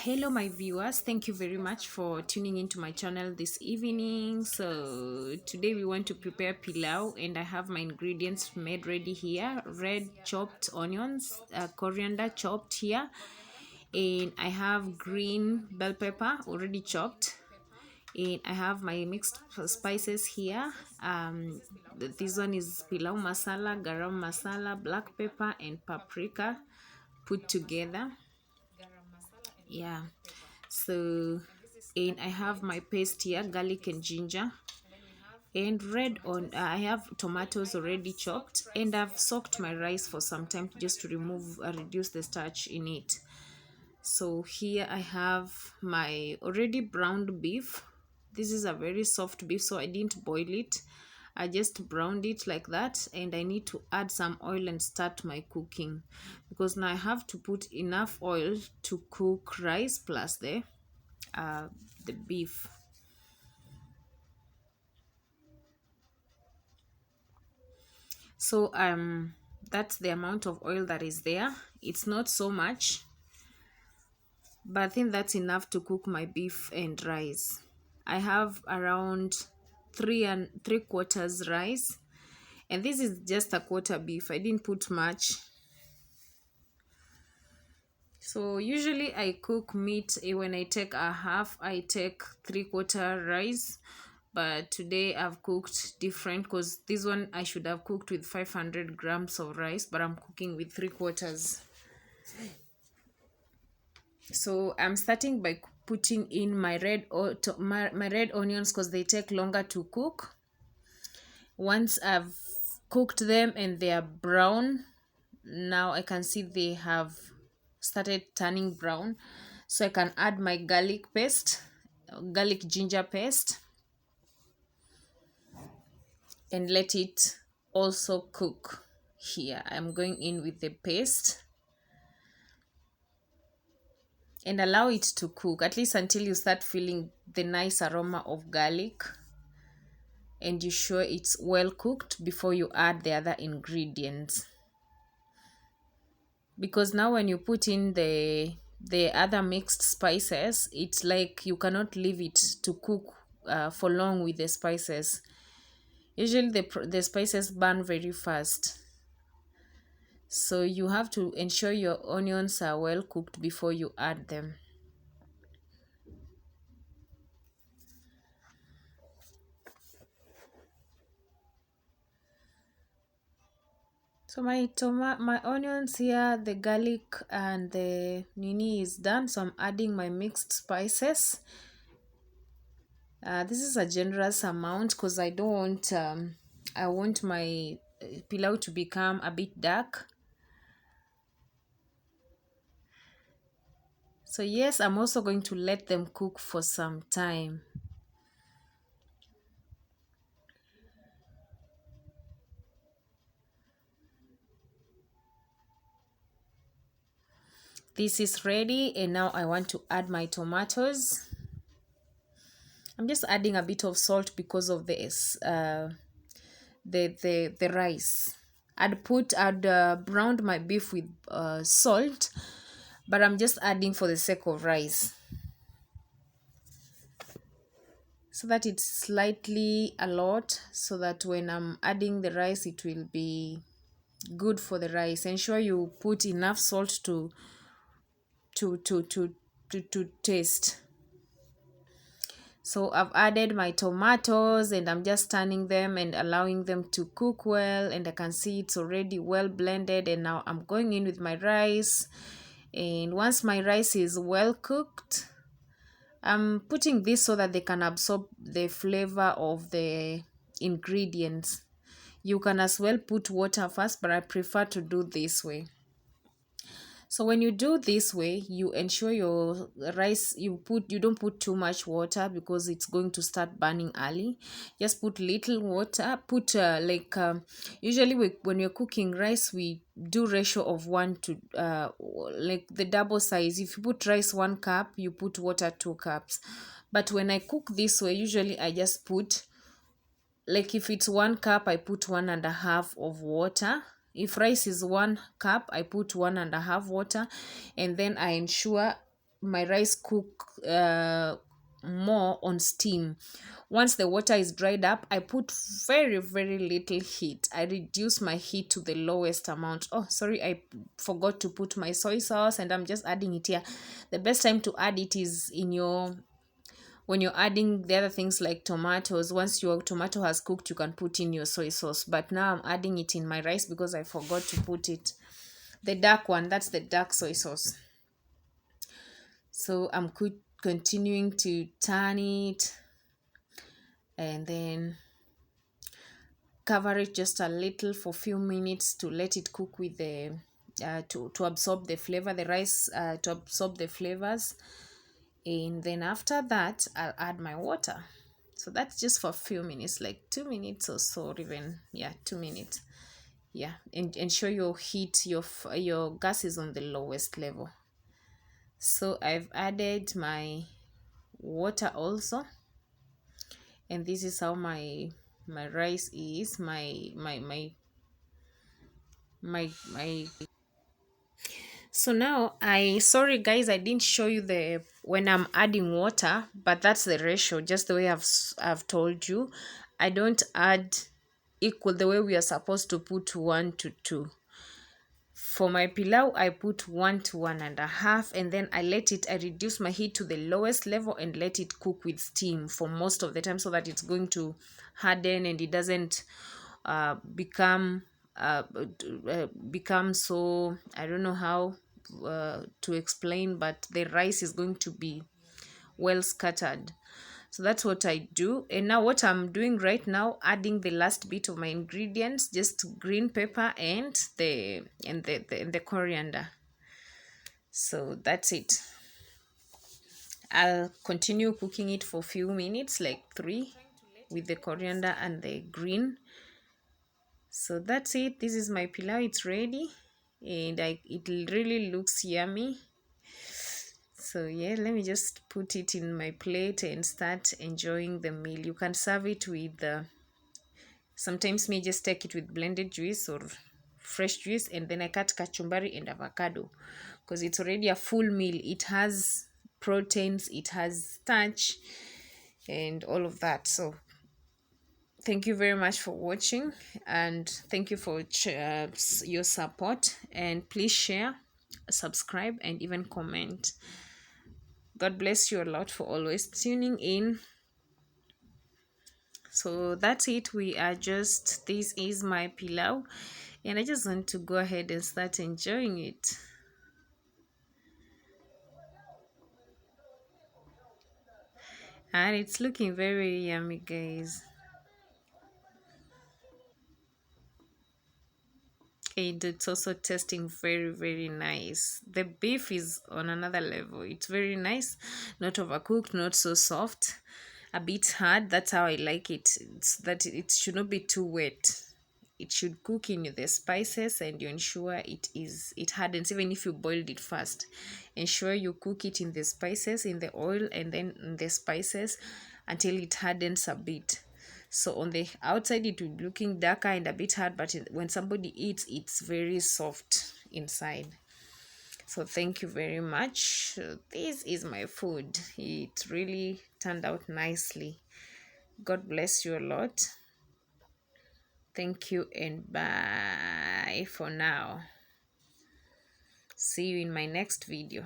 Hello my viewers, thank you very much for tuning into my channel this evening. So today we want to prepare pilau, and I have my ingredients made ready here. Red chopped onions, coriander chopped here, and I have green bell pepper already chopped, and I have my mixed spices here. This one is pilau masala, garam masala, black pepper and paprika put together. Yeah, so and I have my paste here, garlic and ginger, and red on I have tomatoes already chopped, and I've soaked my rice for some time just to reduce the starch in it. So here I have my already browned beef. This is a very soft beef, so I didn't boil it. I just browned it like that, and I need to add some oil and start my cooking, because now I have to put enough oil to cook rice plus the beef. So that's the amount of oil that is there. It's not so much, but I think that's enough to cook my beef and rice. I have around 3 and 3/4 rice, and this is just a quarter beef. I didn't put much. So usually I cook meat, when I take a half, I take 3/4 rice, but today I've cooked different, because this one I should have cooked with 500 grams of rice, but I'm cooking with 3/4. So I'm starting by putting in my red onions, because they take longer to cook. Once I've cooked them and they are brown, now I can see they have started turning brown, so I can add my garlic ginger paste, and let it also cook. Here I'm going in with the paste and allow it to cook at least until you start feeling the nice aroma of garlic, and you sure it's well cooked before you add the other ingredients. Because now when you put in the other mixed spices, it's like you cannot leave it to cook for long with the spices. Usually the spices burn very fast, so you have to ensure your onions are well cooked before you add them. So my onions here, the garlic and the nini is done, so I'm adding my mixed spices. This is a generous amount, because I don't want I want my pilau to become a bit dark. So yes, I'm also going to let them cook for some time. This is ready, and now I want to add my tomatoes. I'm just adding a bit of salt because of this the rice. I'd browned my beef with salt, but I'm just adding for the sake of rice, so that it's slightly a lot, so that when I'm adding the rice it will be good for the rice. Ensure you put enough salt to taste. So I've added my tomatoes, and I'm just turning them and allowing them to cook well, and I can see it's already well blended. And now I'm going in with my rice, and once my rice is well cooked, I'm putting this so that they can absorb the flavor of the ingredients. You can as well put water first, but I prefer to do this way. So when you do this way, you ensure your rice, you don't put too much water, because it's going to start burning early. Just put little water. Put usually when you're cooking rice, we do ratio of 1 to like the double size. If you put rice 1 cup, you put water 2 cups. But when I cook this way, usually I just put, like, if it's 1 cup, I put 1.5 of water. If rice is 1 cup, I put 1.5 water, and then I ensure my rice cook more on steam. Once the water is dried up, I put very, very little heat. I reduce my heat to the lowest amount. Oh, sorry, I forgot to put my soy sauce, and I'm just adding it here. The best time to add it is in your when you're adding the other things like tomatoes. Once your tomato has cooked, you can put in your soy sauce, but now I'm adding it in my rice because I forgot to put it. The dark one, that's the dark soy sauce. So I'm continuing to turn it, and then cover it just a little for a few minutes to let it cook with the to absorb the flavor, the rice, to absorb the flavors. And then after that, I'll add my water. So that's just for a few minutes, like 2 minutes or so, or even, yeah, 2 minutes. Yeah, and ensure your heat, your gas is on the lowest level. So I've added my water also, and this is how my rice is, my so now, sorry guys, I didn't show you the when I'm adding water, but that's the ratio, just the way I've told you. I don't add equal the way we are supposed to put 1 to 2. For my pilau, I put 1 to 1.5, and then I reduce my heat to the lowest level and let it cook with steam for most of the time, so that it's going to harden and it doesn't become so, I don't know how to explain, but the rice is going to be well scattered. So that's what I do. And now what I'm doing right now, adding the last bit of my ingredients, just green pepper and the coriander. So that's it. I'll continue cooking it for a few minutes, like 3, with the coriander and the green. So that's it. This is my pilau. It's ready, and it really looks yummy. So yeah, let me just put it in my plate and start enjoying the meal. You can serve it with sometimes me just take it with blended juice or fresh juice, and then I cut kachumbari and avocado, because it's already a full meal. It has proteins, it has starch, and all of that. So thank you very much for watching, and thank you for your support, and please share, subscribe, and even comment. God bless you a lot for always tuning in. So that's it. This is my pilau, and I just want to go ahead and start enjoying it. And it's looking very yummy, guys. And it's also tasting very, very nice. The beef is on another level. It's very nice, not overcooked, not so soft, a bit hard. That's how I like it. It's that it should not be too wet. It should cook in the spices, and you ensure it hardens. Even if you boiled it first, ensure you cook it in the spices, in the oil, and then in the spices until it hardens a bit. So on the outside it will be looking darker and a bit hard, but when somebody eats, it's very soft inside. So thank you very much. This is my food. It really turned out nicely. God bless you a lot. Thank you, and bye for now. See you in my next video.